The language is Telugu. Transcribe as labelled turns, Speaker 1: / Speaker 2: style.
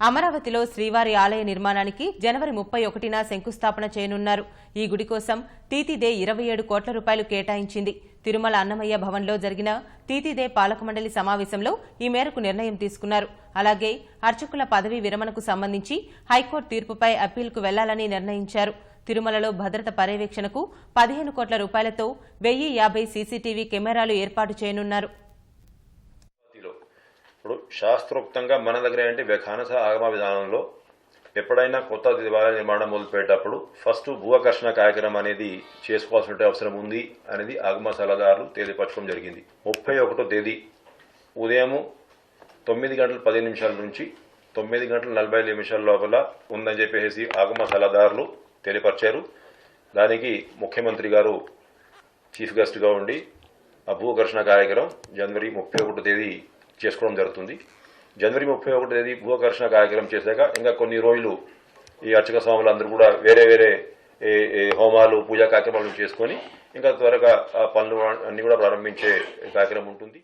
Speaker 1: అమరావతిలో శ్రీవారి ఆలయ నిర్మాణానికి జనవరి 31న శంకుస్థాపన చేయనున్నారు. ఈ గుడి కోసం టీటీదే 27 కోట్ల రూపాయలు కేటాయించింది. తిరుమల అన్నమయ్య భవన్లో జరిగిన టీటీదే పాలక మండలి సమావేశంలో ఈ మేరకు నిర్ణయం తీసుకున్నారు. అలాగే అర్చకుల పదవీ విరమణకు సంబంధించి హైకోర్టు తీర్పుపై అప్పీల్కు వెళ్లాలని నిర్ణయించారు. తిరుమలలో భద్రత పర్యవేక్షణకు 15 కోట్ల రూపాయలతో 1050 సీసీటీవీ కెమెరాలు ఏర్పాటు చేయనున్నారు.
Speaker 2: ఇప్పుడు శాస్త్రోక్తంగా మన దగ్గర ఏంటి ఖానస ఆగమ విధానంలో ఎప్పుడైనా కొత్త దేవాలయ నిర్మాణం మొదలుపెట్టేటప్పుడు ఫస్ట్ భూఆకర్షణ కార్యక్రమం అనేది చేసుకోవాల్సిన అవసరం ఉంది అనేది ఆగమ సలహాదారులు తెలియపరచడం జరిగింది. 31వ తేదీ ఉదయం 9 గంటల 15 నిమిషాల నుంచి 9 గంటల 45 నిమిషాల లోపల ఉందని చెప్పేసి ఆగమ సలహాదారులు తెలియపరిచారు. దానికి ముఖ్యమంత్రి గారు చీఫ్ గెస్ట్గా ఉండి ఆ భూఆకర్షణ కార్యక్రమం జనవరి 31వ తేదీ చేసుకోవడం జరుగుతుంది. జనవరి 31వ తేదీ భూఆకర్షణ కార్యక్రమం చేశాక ఇంకా కొన్ని రోజులు ఈ అర్చక స్వాములు అందరూ కూడా వేరే వేరే హోమాలు పూజా కార్యక్రమాలను చేసుకొని ఇంకా త్వరగా ఆ పనులు అన్ని కూడా ప్రారంభించే కార్యక్రమం ఉంటుంది.